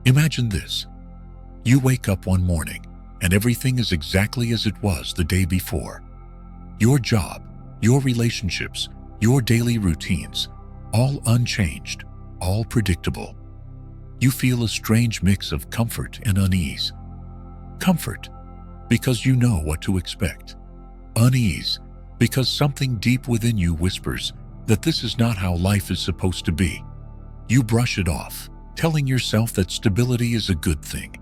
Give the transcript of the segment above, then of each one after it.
Imagine this. You wake up one morning and everything is exactly as it was the day before. Your job, your relationships, your daily routines, all unchanged, all predictable. You feel a strange mix of comfort and unease. Comfort, because you know what to expect. Unease, because something deep within you whispers that this is not how life is supposed to be. You brush it off, telling yourself that stability is a good thing,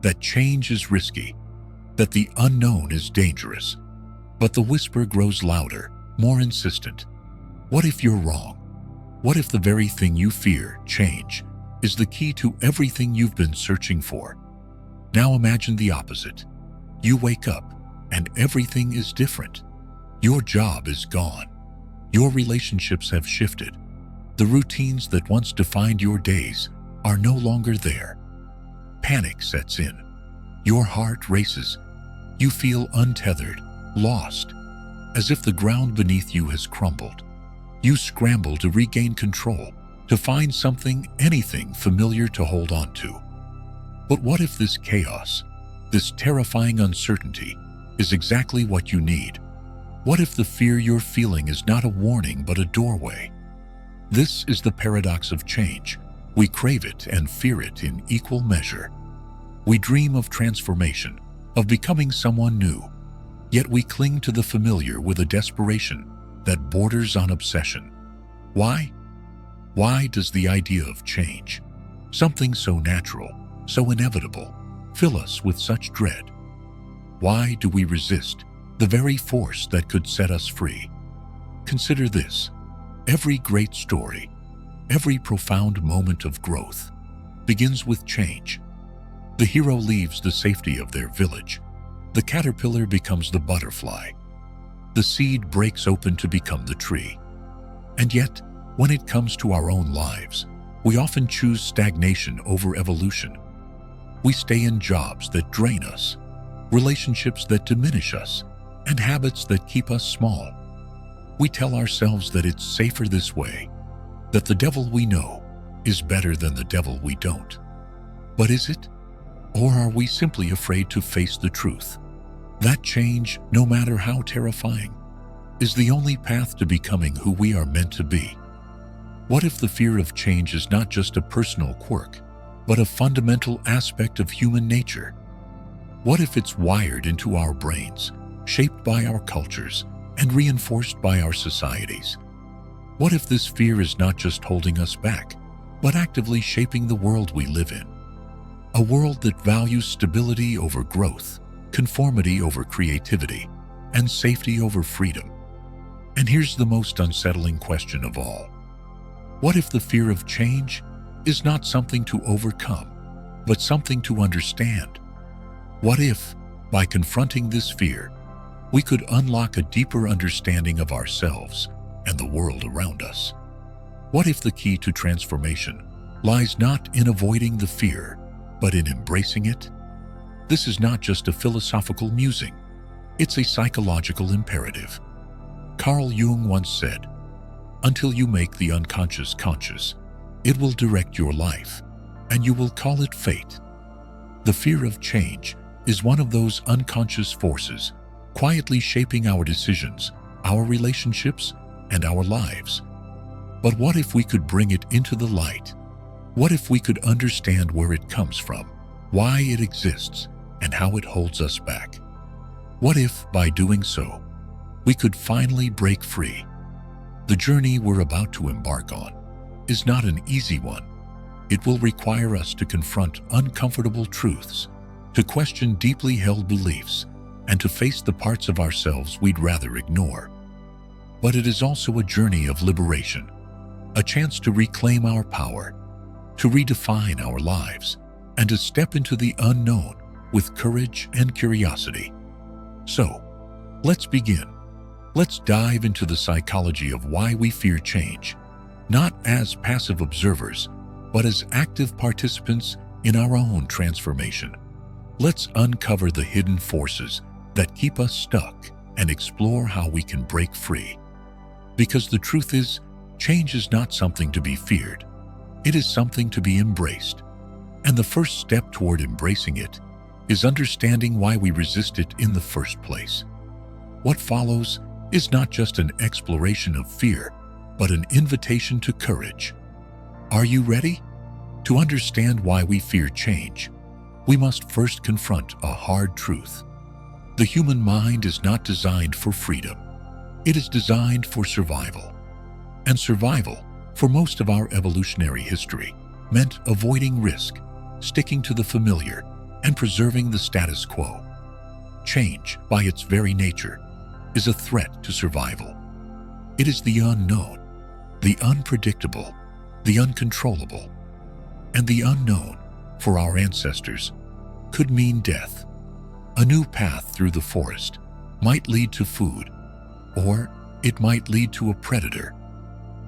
that change is risky, that the unknown is dangerous. But the whisper grows louder, more insistent. What if you're wrong? What if the very thing you fear, change, is the key to everything you've been searching for? Now imagine the opposite. You wake up and everything is different. Your job is gone. Your relationships have shifted. The routines that once defined your days are no longer there. Panic sets in. Your heart races. You feel untethered, lost, as if the ground beneath you has crumbled. You scramble to regain control, to find something, anything familiar to hold on to. But what if this chaos, this terrifying uncertainty, is exactly what you need? What if the fear you're feeling is not a warning but a doorway? This is the paradox of change. We crave it and fear it in equal measure. We dream of transformation, of becoming someone new, yet we cling to the familiar with a desperation that borders on obsession. Why? Why does the idea of change, something so natural, so inevitable, fill us with such dread? Why do we resist the very force that could set us free? Consider this. Every great story, every profound moment of growth begins with change. The hero leaves the safety of their village. The caterpillar becomes the butterfly. The seed breaks open to become the tree. And yet, when it comes to our own lives, we often choose stagnation over evolution. We stay in jobs that drain us, relationships that diminish us, and habits that keep us small. We tell ourselves that it's safer this way, that the devil we know is better than the devil we don't. But is it? Or are we simply afraid to face the truth? That change, no matter how terrifying, is the only path to becoming who we are meant to be. What if the fear of change is not just a personal quirk, but a fundamental aspect of human nature? What if it's wired into our brains, shaped by our cultures, and reinforced by our societies? What if this fear is not just holding us back, but actively shaping the world we live in? A world that values stability over growth, conformity over creativity, and safety over freedom. And here's the most unsettling question of all. What if the fear of change is not something to overcome, but something to understand? What if, by confronting this fear, we could unlock a deeper understanding of ourselves and the world around us? What if the key to transformation lies not in avoiding the fear, but in embracing it? This is not just a philosophical musing, it's a psychological imperative. Carl Jung once said, "Until you make the unconscious conscious, it will direct your life, and you will call it fate." The fear of change is one of those unconscious forces quietly shaping our decisions, our relationships, and our lives. But what if we could bring it into the light? What if we could understand where it comes from, why it exists, and how it holds us back? What if, by doing so, we could finally break free? The journey we're about to embark on is not an easy one. It will require us to confront uncomfortable truths, to question deeply held beliefs, and to face the parts of ourselves we'd rather ignore. But it is also a journey of liberation, a chance to reclaim our power, to redefine our lives, and to step into the unknown with courage and curiosity. So, let's begin. Let's dive into the psychology of why we fear change, not as passive observers, but as active participants in our own transformation. Let's uncover the hidden forces that keep us stuck and explore how we can break free. Because the truth is, change is not something to be feared. It is something to be embraced. And the first step toward embracing it is understanding why we resist it in the first place. What follows is not just an exploration of fear, but an invitation to courage. Are you ready? To understand why we fear change, we must first confront a hard truth. The human mind is not designed for freedom. It is designed for survival. And survival, for most of our evolutionary history, meant avoiding risk, sticking to the familiar, and preserving the status quo. Change, by its very nature, is a threat to survival. It is the unknown, the unpredictable, the uncontrollable. And the unknown, for our ancestors, could mean death. A new path through the forest might lead to food, or it might lead to a predator.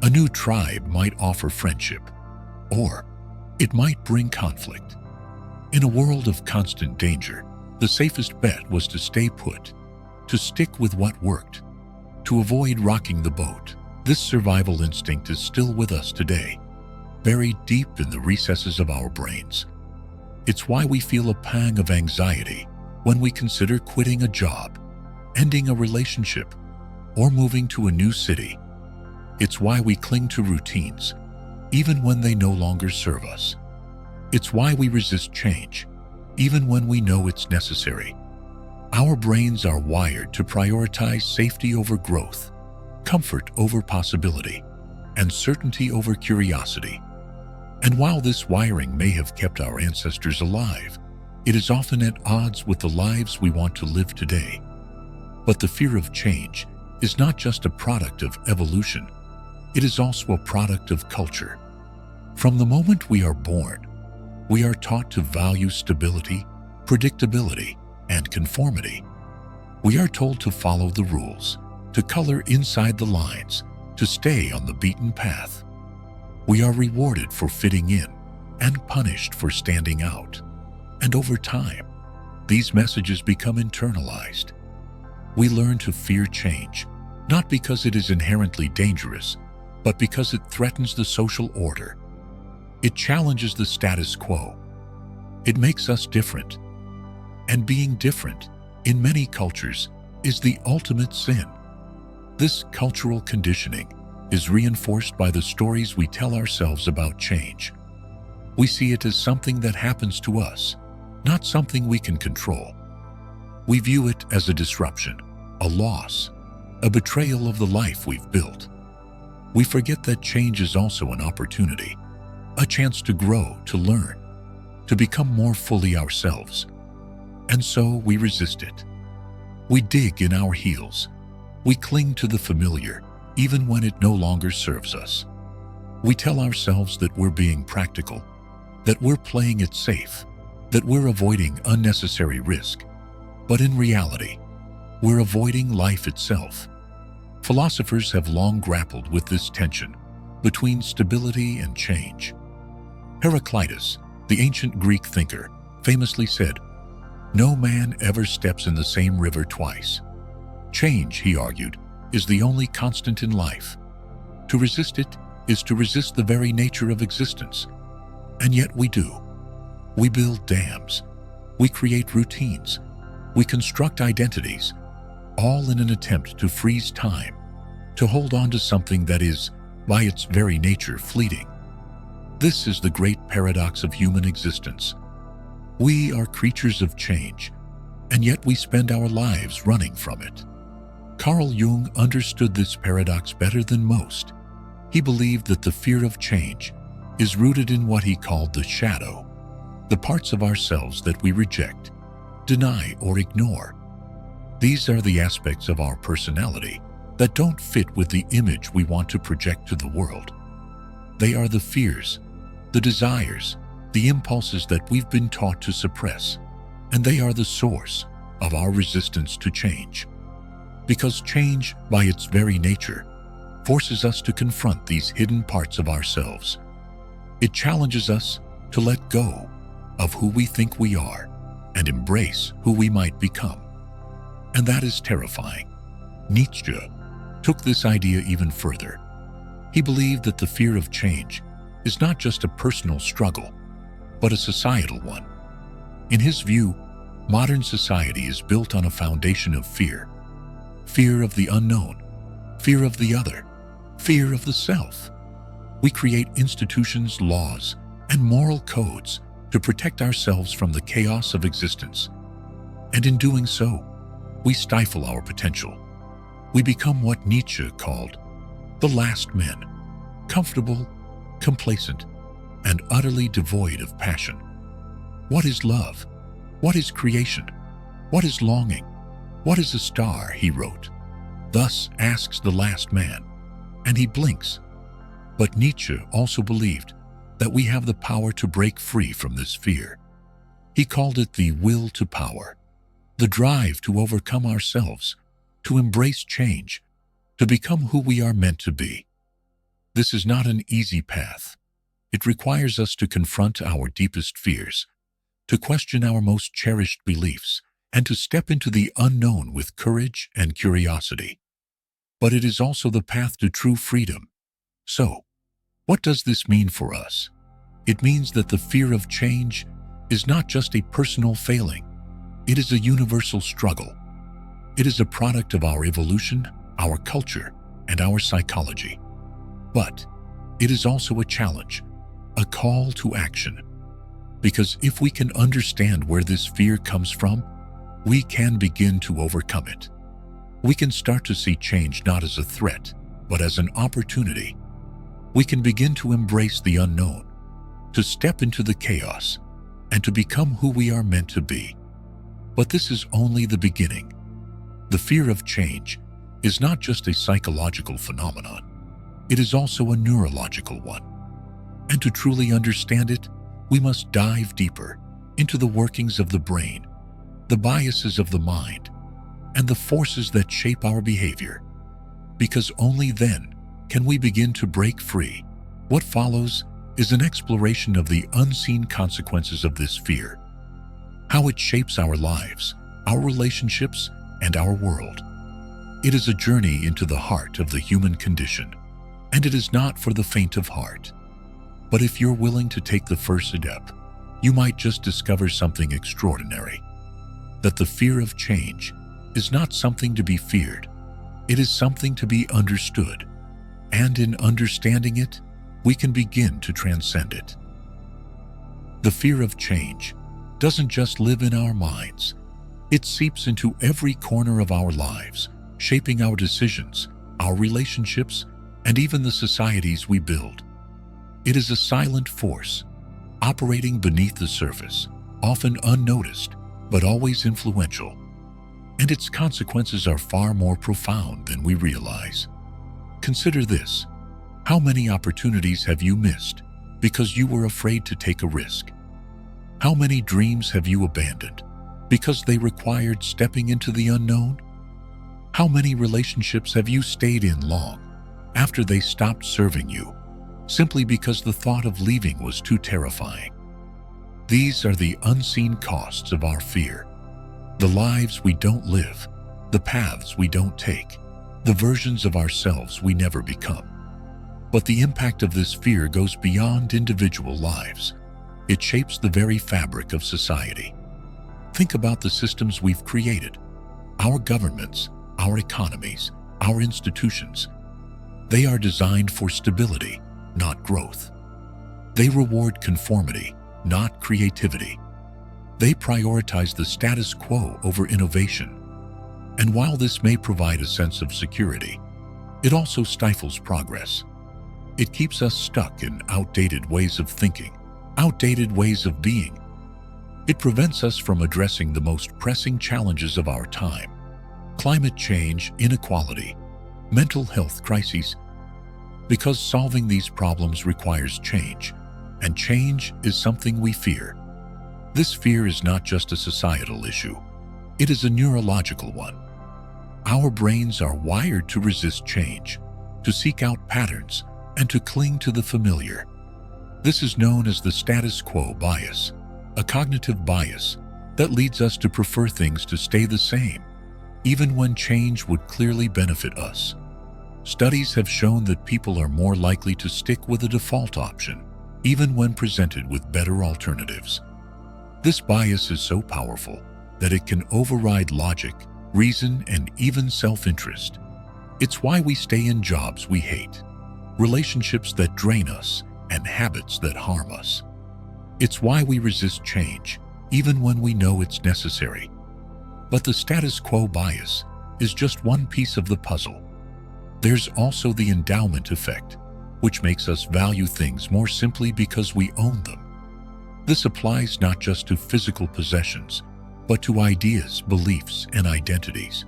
A new tribe might offer friendship, or it might bring conflict. In a world of constant danger, the safest bet was to stay put, to stick with what worked, to avoid rocking the boat. This survival instinct is still with us today, buried deep in the recesses of our brains. It's why we feel a pang of anxiety when we consider quitting a job, ending a relationship, or moving to a new city. It's why we cling to routines, even when they no longer serve us. It's why we resist change, even when we know it's necessary. Our brains are wired to prioritize safety over growth, comfort over possibility, and certainty over curiosity. And while this wiring may have kept our ancestors alive, it is often at odds with the lives we want to live today. But the fear of change is not just a product of evolution, it is also a product of culture. From the moment we are born, we are taught to value stability, predictability, and conformity. We are told to follow the rules, to color inside the lines, to stay on the beaten path. We are rewarded for fitting in and punished for standing out. And over time, these messages become internalized. We learn to fear change, not because it is inherently dangerous, but because it threatens the social order. It challenges the status quo. It makes us different. And being different, in many cultures, is the ultimate sin. This cultural conditioning is reinforced by the stories we tell ourselves about change. We see it as something that happens to us, not something we can control. We view it as a disruption, a loss, a betrayal of the life we've built. We forget that change is also an opportunity, a chance to grow, to learn, to become more fully ourselves. And so we resist it. We dig in our heels. We cling to the familiar, even when it no longer serves us. We tell ourselves that we're being practical, that we're playing it safe, that we're avoiding unnecessary risk. But in reality, we're avoiding life itself. Philosophers have long grappled with this tension between stability and change. Heraclitus, the ancient Greek thinker, famously said, "No man ever steps in the same river twice." Change, he argued, is the only constant in life. To resist it is to resist the very nature of existence. And yet we do. We build dams. We create routines. We construct identities, all in an attempt to freeze time, to hold on to something that is, by its very nature, fleeting. This is the great paradox of human existence. We are creatures of change, and yet we spend our lives running from it. Carl Jung understood this paradox better than most. He believed that the fear of change is rooted in what he called the shadow, the parts of ourselves that we reject, deny, or ignore. These are the aspects of our personality that don't fit with the image we want to project to the world. They are the fears, the desires, the impulses that we've been taught to suppress, and they are the source of our resistance to change. Because change, by its very nature, forces us to confront these hidden parts of ourselves. It challenges us to let go of who we think we are and embrace who we might become. And that is terrifying. Nietzsche took this idea even further. He believed that the fear of change is not just a personal struggle. but a societal one. In his view, modern society is built on a foundation of fear. Fear of the unknown, fear of the other, fear of the self. We create institutions, laws, and moral codes to protect ourselves from the chaos of existence. And in doing so, we stifle our potential. We become what Nietzsche called the last men, comfortable, complacent, and utterly devoid of passion. What is love? What is creation? What is longing? What is a star? He wrote. Thus asks the last man, and he blinks. But Nietzsche also believed that we have the power to break free from this fear. He called it the will to power, the drive to overcome ourselves, to embrace change, to become who we are meant to be. This is not an easy path. It requires us to confront our deepest fears, to question our most cherished beliefs, and to step into the unknown with courage and curiosity. But it is also the path to true freedom. So, what does this mean for us? It means that the fear of change is not just a personal failing. It is a universal struggle. It is a product of our evolution, our culture, and our psychology. But it is also a challenge, a call to action. Because if we can understand where this fear comes from, we can begin to overcome it. We can start to see change not as a threat, but as an opportunity. We can begin to embrace the unknown, to step into the chaos, and to become who we are meant to be. But this is only the beginning. The fear of change is not just a psychological phenomenon. It is also a neurological one. And to truly understand it, we must dive deeper into the workings of the brain, the biases of the mind, and the forces that shape our behavior. Because only then can we begin to break free. What follows is an exploration of the unseen consequences of this fear, how it shapes our lives, our relationships, and our world. It is a journey into the heart of the human condition, and it is not for the faint of heart. But if you're willing to take the first step, you might just discover something extraordinary. That the fear of change is not something to be feared. It is something to be understood. And in understanding it, we can begin to transcend it. The fear of change doesn't just live in our minds. It seeps into every corner of our lives, shaping our decisions, our relationships, and even the societies we build. It is a silent force, operating beneath the surface, often unnoticed, but always influential. And its consequences are far more profound than we realize. Consider this. How many opportunities have you missed because you were afraid to take a risk? How many dreams have you abandoned because they required stepping into the unknown? How many relationships have you stayed in long after they stopped serving you, simply because the thought of leaving was too terrifying? These are the unseen costs of our fear. The lives we don't live, the paths we don't take, the versions of ourselves we never become. But the impact of this fear goes beyond individual lives. It shapes the very fabric of society. Think about the systems we've created. Our governments, our economies, our institutions. They are designed for stability, not growth. They reward conformity, not creativity. They prioritize the status quo over innovation. And while this may provide a sense of security, it also stifles progress. It keeps us stuck in outdated ways of thinking, outdated ways of being. It prevents us from addressing the most pressing challenges of our time: climate change, inequality, mental health crises. Because solving these problems requires change, and change is something we fear. This fear is not just a societal issue. It is a neurological one. Our brains are wired to resist change, to seek out patterns, and to cling to the familiar. This is known as the status quo bias, a cognitive bias that leads us to prefer things to stay the same, even when change would clearly benefit us. Studies have shown that people are more likely to stick with a default option, even when presented with better alternatives. This bias is so powerful that it can override logic, reason, and even self-interest. It's why we stay in jobs we hate, relationships that drain us, and habits that harm us. It's why we resist change, even when we know it's necessary. But the status quo bias is just one piece of the puzzle. There's also the endowment effect, which makes us value things more simply because we own them. This applies not just to physical possessions, but to ideas, beliefs, and identities.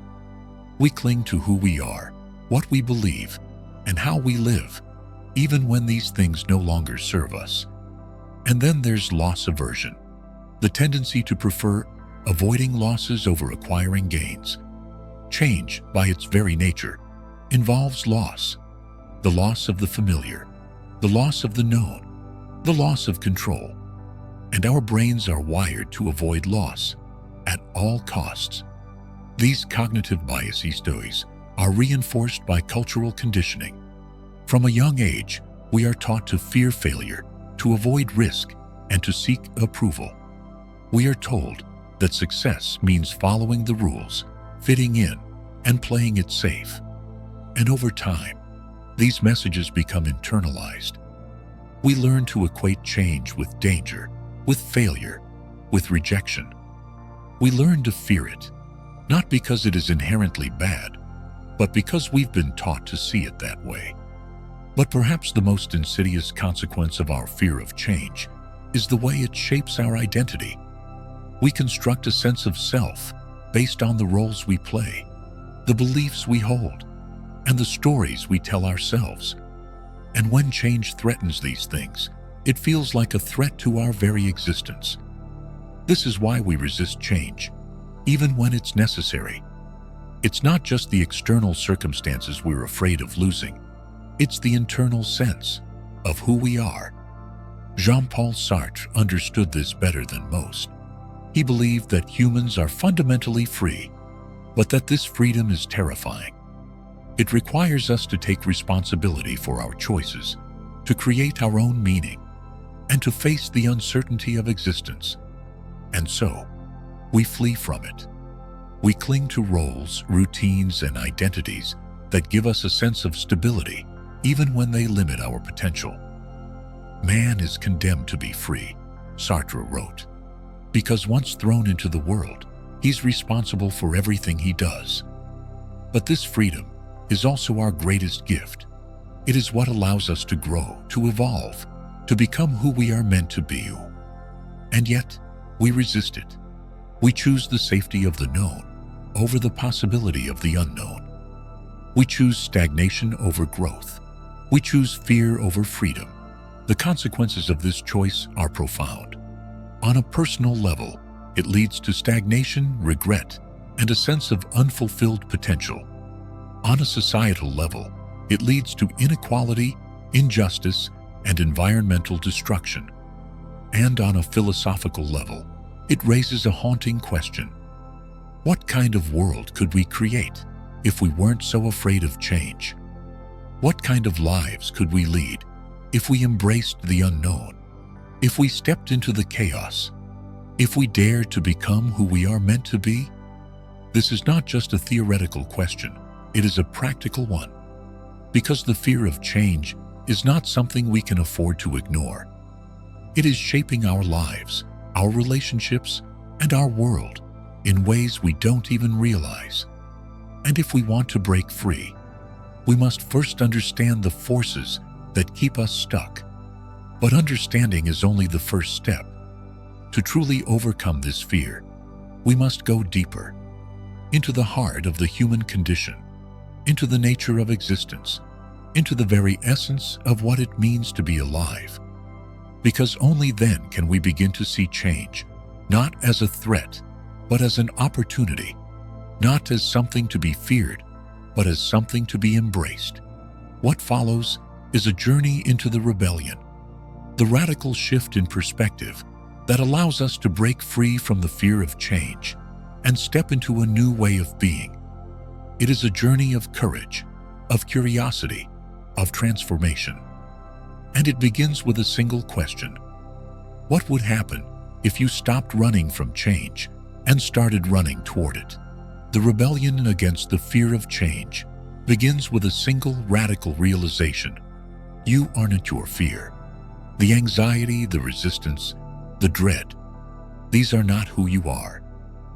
We cling to who we are, what we believe, and how we live, even when these things no longer serve us. And then there's loss aversion, the tendency to prefer avoiding losses over acquiring gains. Change, by its very nature, involves loss. The loss of the familiar, the loss of the known, the loss of control. And our brains are wired to avoid loss at all costs. These cognitive biases are reinforced by cultural conditioning. From a young age, we are taught to fear failure, to avoid risk, and to seek approval. We are told that success means following the rules, fitting in, and playing it safe. And over time, these messages become internalized. We learn to equate change with danger, with failure, with rejection. We learn to fear it, not because it is inherently bad, but because we've been taught to see it that way. But perhaps the most insidious consequence of our fear of change is the way it shapes our identity. We construct a sense of self based on the roles we play, the beliefs we hold, and the stories we tell ourselves. And when change threatens these things, it feels like a threat to our very existence. This is why we resist change, even when it's necessary. It's not just the external circumstances we're afraid of losing. It's the internal sense of who we are. Jean-Paul Sartre understood this better than most. He believed that humans are fundamentally free, but that this freedom is terrifying. It requires us to take responsibility for our choices, to create our own meaning, and to face the uncertainty of existence. And so, we flee from it. We cling to roles, routines, and identities that give us a sense of stability, even when they limit our potential. Man is condemned to be free, Sartre wrote, because once thrown into the world, he's responsible for everything he does. But this freedom is also our greatest gift. It is what allows us to grow, to evolve, to become who we are meant to be. And yet, we resist it. We choose the safety of the known over the possibility of the unknown. We choose stagnation over growth. We choose fear over freedom. The consequences of this choice are profound. On a personal level, it leads to stagnation, regret, and a sense of unfulfilled potential. On a societal level, it leads to inequality, injustice, and environmental destruction. And on a philosophical level, it raises a haunting question. What kind of world could we create if we weren't so afraid of change? What kind of lives could we lead if we embraced the unknown, if we stepped into the chaos, if we dared to become who we are meant to be? This is not just a theoretical question, it is a practical one, because the fear of change is not something we can afford to ignore. It is shaping our lives, our relationships, and our world in ways we don't even realize. And if we want to break free, we must first understand the forces that keep us stuck. But understanding is only the first step. To truly overcome this fear, we must go deeper, into the heart of the human condition, into the nature of existence, into the very essence of what it means to be alive. Because only then can we begin to see change, not as a threat, but as an opportunity, not as something to be feared, but as something to be embraced. What follows is a journey into the rebellion, the radical shift in perspective that allows us to break free from the fear of change and step into a new way of being. It is a journey of courage, of curiosity, of transformation. And it begins with a single question. What would happen if you stopped running from change and started running toward it? The rebellion against the fear of change begins with a single radical realization. You aren't your fear. The anxiety, the resistance, the dread, these are not who you are.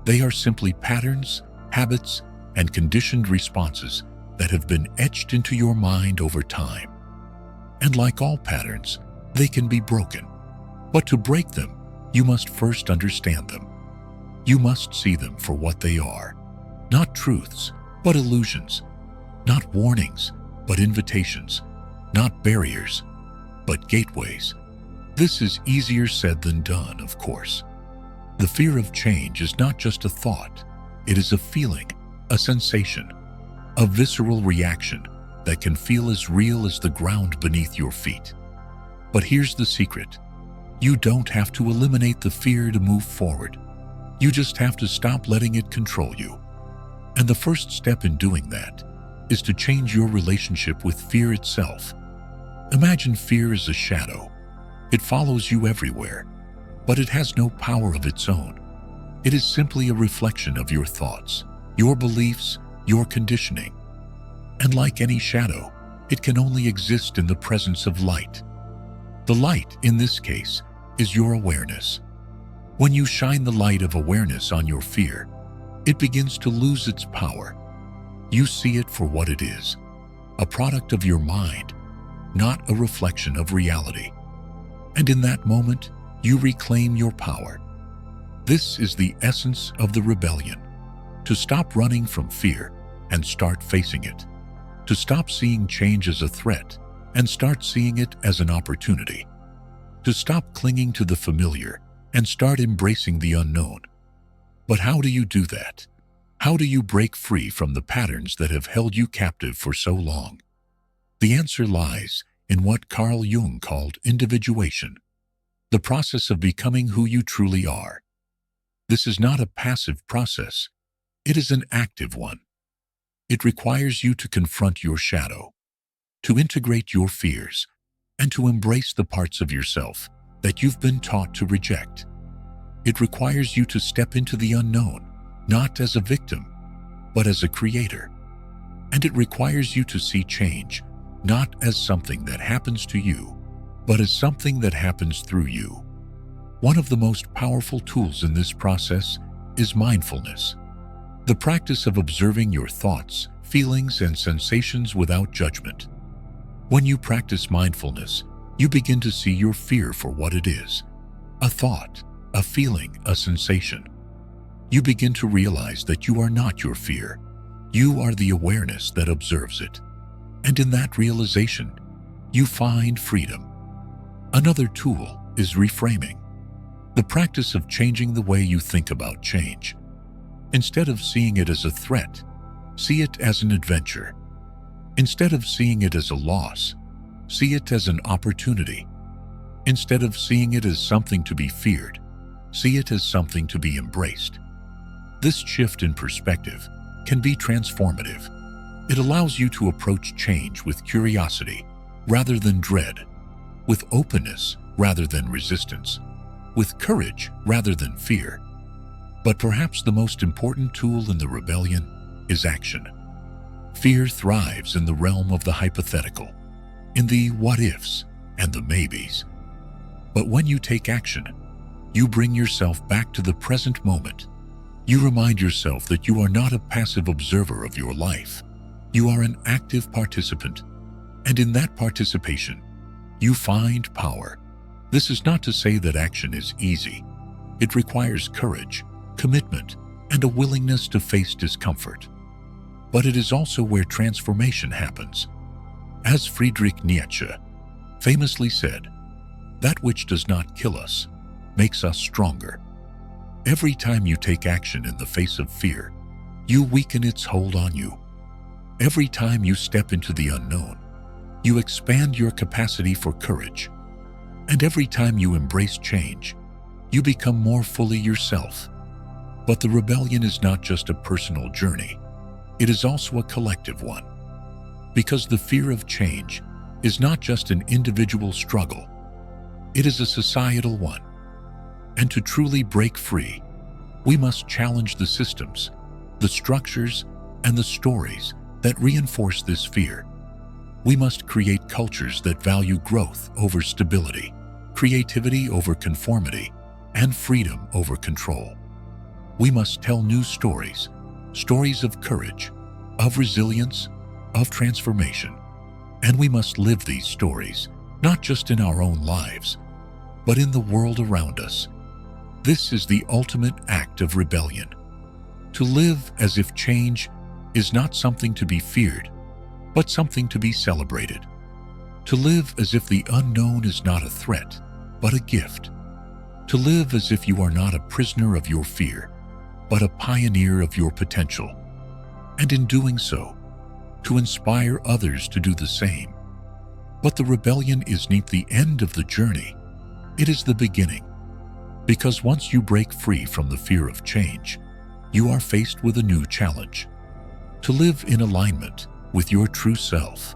They are simply patterns, habits, and conditioned responses that have been etched into your mind over time. And like all patterns, they can be broken. But to break them, you must first understand them. You must see them for what they are. Not truths, but illusions. Not warnings, but invitations. Not barriers, but gateways. This is easier said than done, of course. The fear of change is not just a thought. It is a feeling, a sensation, a visceral reaction that can feel as real as the ground beneath your feet. But here's the secret. You don't have to eliminate the fear to move forward. You just have to stop letting it control you. And the first step in doing that is to change your relationship with fear itself. Imagine fear as a shadow. It follows you everywhere, but it has no power of its own. It is simply a reflection of your thoughts, your beliefs, your conditioning. And like any shadow, it can only exist in the presence of light. The light, in this case, is your awareness. When you shine the light of awareness on your fear, it begins to lose its power. You see it for what it is, a product of your mind, not a reflection of reality. And in that moment, you reclaim your power. This is the essence of the rebellion. To stop running from fear and start facing it. To stop seeing change as a threat and start seeing it as an opportunity. To stop clinging to the familiar and start embracing the unknown. But how do you do that? How do you break free from the patterns that have held you captive for so long? The answer lies in what Carl Jung called individuation, the process of becoming who you truly are. This is not a passive process. It is an active one. It requires you to confront your shadow, to integrate your fears, and to embrace the parts of yourself that you've been taught to reject. It requires you to step into the unknown, not as a victim, but as a creator. And it requires you to see change, not as something that happens to you, but as something that happens through you. One of the most powerful tools in this process is mindfulness, the practice of observing your thoughts, feelings, and sensations without judgment. When you practice mindfulness, you begin to see your fear for what it is, a thought, a feeling, a sensation. You begin to realize that you are not your fear. You are the awareness that observes it. And in that realization, you find freedom. Another tool is reframing, the practice of changing the way you think about change. Instead of seeing it as a threat, see it as an adventure. Instead of seeing it as a loss, see it as an opportunity. Instead of seeing it as something to be feared, see it as something to be embraced. This shift in perspective can be transformative. It allows you to approach change with curiosity rather than dread, with openness rather than resistance, with courage rather than fear. But perhaps the most important tool in the rebellion is action. Fear thrives in the realm of the hypothetical, in the what-ifs and the maybes. But when you take action, you bring yourself back to the present moment. You remind yourself that you are not a passive observer of your life. You are an active participant, and in that participation, you find power. This is not to say that action is easy. It requires courage, commitment, and a willingness to face discomfort. But it is also where transformation happens. As Friedrich Nietzsche famously said, "That which does not kill us makes us stronger." Every time you take action in the face of fear, you weaken its hold on you. Every time you step into the unknown, you expand your capacity for courage. And every time you embrace change, you become more fully yourself. But the rebellion is not just a personal journey. It is also a collective one. Because the fear of change is not just an individual struggle, it is a societal one. And to truly break free, we must challenge the systems, the structures, and the stories that reinforce this fear. We must create cultures that value growth over stability, creativity over conformity, and freedom over control. We must tell new stories, stories of courage, of resilience, of transformation. And we must live these stories, not just in our own lives, but in the world around us. This is the ultimate act of rebellion. To live as if change is not something to be feared, but something to be celebrated. To live as if the unknown is not a threat, but a gift. To live as if you are not a prisoner of your fear, but a pioneer of your potential. And in doing so, to inspire others to do the same. But the rebellion is not the end of the journey. It is the beginning. Because once you break free from the fear of change, you are faced with a new challenge. To live in alignment with your true self.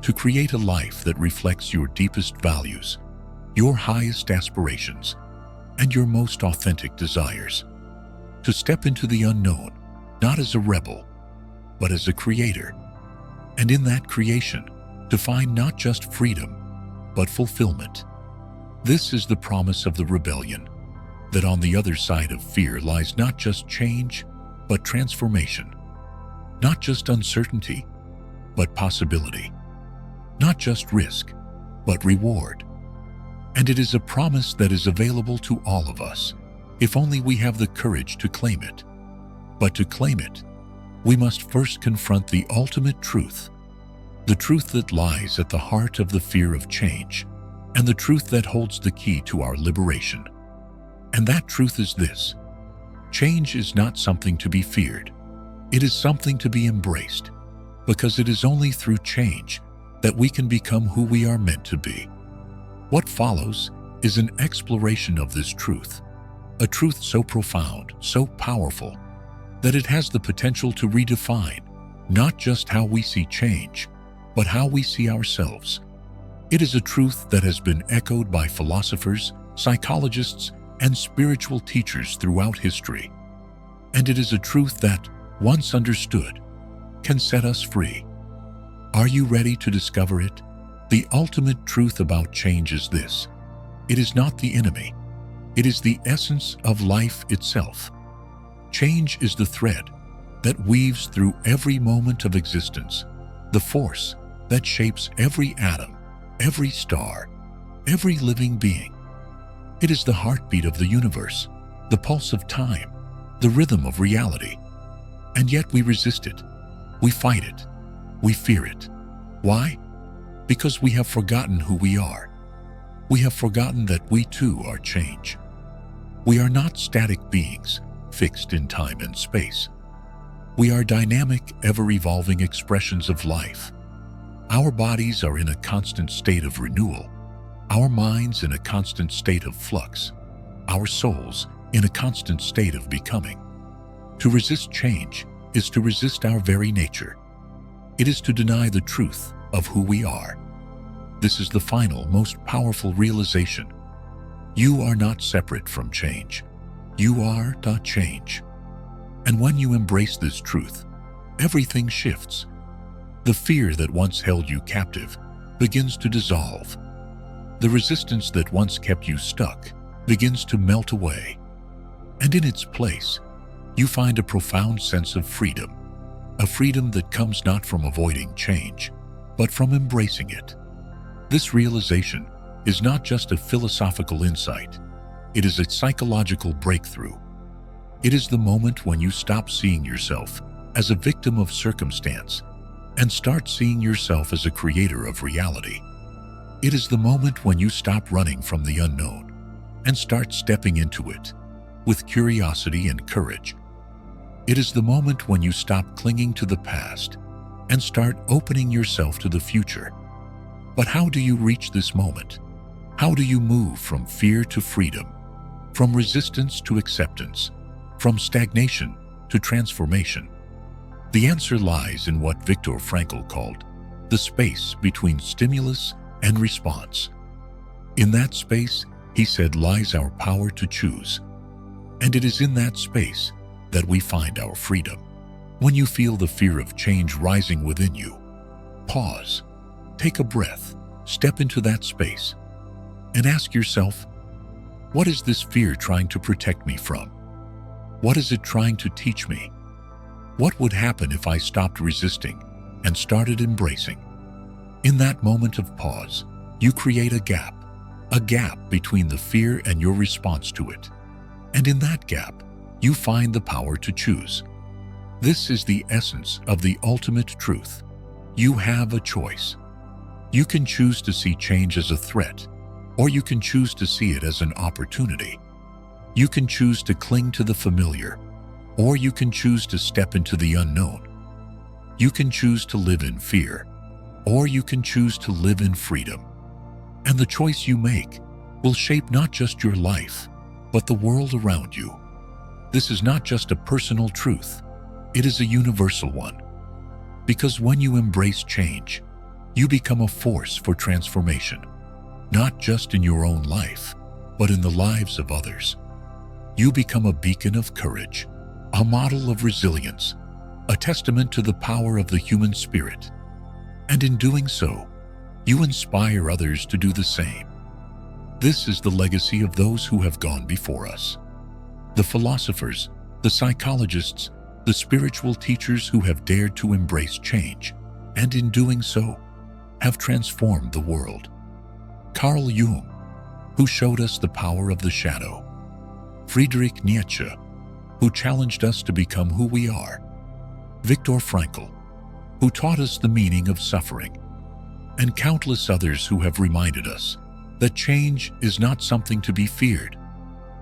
To create a life that reflects your deepest values, your highest aspirations, and your most authentic desires. To step into the unknown, not as a rebel, but as a creator. And in that creation, to find not just freedom, but fulfillment. This is the promise of the rebellion, that on the other side of fear lies not just change, but transformation. Not just uncertainty, but possibility. Not just risk, but reward. And it is a promise that is available to all of us, if only we have the courage to claim it. But to claim it, we must first confront the ultimate truth, the truth that lies at the heart of the fear of change, and the truth that holds the key to our liberation. And that truth is this: change is not something to be feared. It is something to be embraced, because it is only through change that we can become who we are meant to be. What follows is an exploration of this truth, a truth so profound, so powerful, that it has the potential to redefine not just how we see change, but how we see ourselves. It is a truth that has been echoed by philosophers, psychologists, and spiritual teachers throughout history. And it is a truth that, once understood, can set us free. Are you ready to discover it? The ultimate truth about change is this: it is not the enemy. It is the essence of life itself. Change is the thread that weaves through every moment of existence, the force that shapes every atom, every star, every living being. It is the heartbeat of the universe, the pulse of time, the rhythm of reality. And yet we resist it. We fight it. We fear it. Why? Because we have forgotten who we are. We have forgotten that we too are change. We are not static beings, fixed in time and space. We are dynamic, ever-evolving expressions of life. Our bodies are in a constant state of renewal, our minds in a constant state of flux, our souls in a constant state of becoming. To resist change is to resist our very nature. It is to deny the truth of who we are. This is the final, most powerful realization. You are not separate from change. You are not change. And when you embrace this truth, everything shifts. The fear that once held you captive begins to dissolve. The resistance that once kept you stuck begins to melt away. And in its place, you find a profound sense of freedom, a freedom that comes not from avoiding change, but from embracing it. This realization is not just a philosophical insight, it is a psychological breakthrough. It is the moment when you stop seeing yourself as a victim of circumstance and start seeing yourself as a creator of reality. It is the moment when you stop running from the unknown and start stepping into it with curiosity and courage. It is the moment when you stop clinging to the past and start opening yourself to the future. But how do you reach this moment? How do you move from fear to freedom, from resistance to acceptance, from stagnation to transformation? The answer lies in what Viktor Frankl called the space between stimulus and response. In that space, he said, lies our power to choose. And it is in that space that we find our freedom. When you feel the fear of change rising within you, pause, take a breath, step into that space, and ask yourself, what is this fear trying to protect me from? What is it trying to teach me? What would happen if I stopped resisting and started embracing? In that moment of pause, you create a gap between the fear and your response to it. And in that gap, you find the power to choose. This is the essence of the ultimate truth. You have a choice. You can choose to see change as a threat, or you can choose to see it as an opportunity. You can choose to cling to the familiar, or you can choose to step into the unknown. You can choose to live in fear, or you can choose to live in freedom. And the choice you make will shape not just your life, but the world around you. This is not just a personal truth, it is a universal one. Because when you embrace change, you become a force for transformation, not just in your own life, but in the lives of others. You become a beacon of courage, a model of resilience, a testament to the power of the human spirit. And in doing so, you inspire others to do the same. This is the legacy of those who have gone before us. The philosophers, the psychologists, the spiritual teachers who have dared to embrace change, and in doing so, have transformed the world. Carl Jung, who showed us the power of the shadow. Friedrich Nietzsche, who challenged us to become who we are. Viktor Frankl, who taught us the meaning of suffering. And countless others who have reminded us that change is not something to be feared,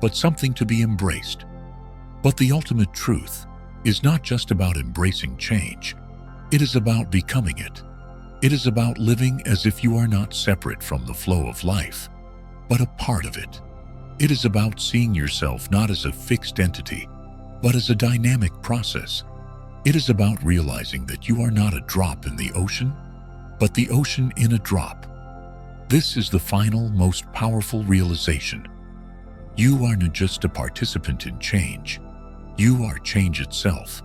but something to be embraced. But the ultimate truth is not just about embracing change. It is about becoming it. It is about living as if you are not separate from the flow of life, but a part of it. It is about seeing yourself not as a fixed entity, but as a dynamic process. It is about realizing that you are not a drop in the ocean, but the ocean in a drop. This is the final, most powerful realization. You are not just a participant in change. You are change itself.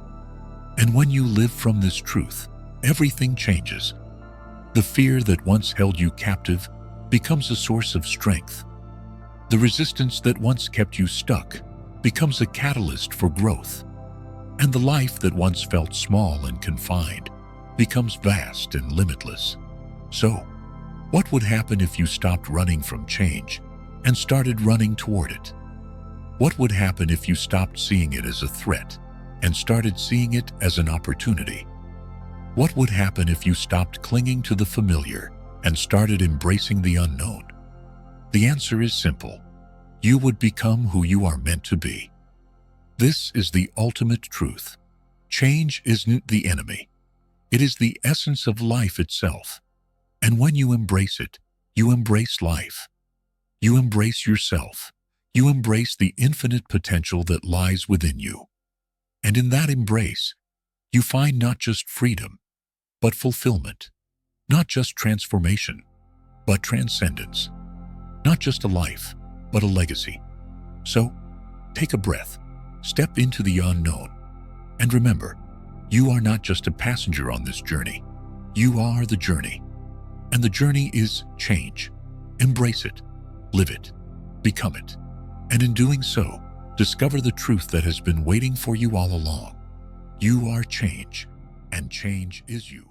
And when you live from this truth, everything changes. The fear that once held you captive becomes a source of strength. The resistance that once kept you stuck becomes a catalyst for growth. And the life that once felt small and confined becomes vast and limitless. So, what would happen if you stopped running from change and started running toward it? What would happen if you stopped seeing it as a threat and started seeing it as an opportunity? What would happen if you stopped clinging to the familiar and started embracing the unknown? The answer is simple. You would become who you are meant to be. This is the ultimate truth. Change isn't the enemy. It is the essence of life itself. And when you embrace it, you embrace life. You embrace yourself. You embrace the infinite potential that lies within you. And in that embrace, you find not just freedom, but fulfillment. Not just transformation, but transcendence. Not just a life, but a legacy. So, take a breath, step into the unknown, and remember, you are not just a passenger on this journey. You are the journey. And the journey is change. Embrace it, live it, become it. And in doing so, discover the truth that has been waiting for you all along. You are change, and change is you.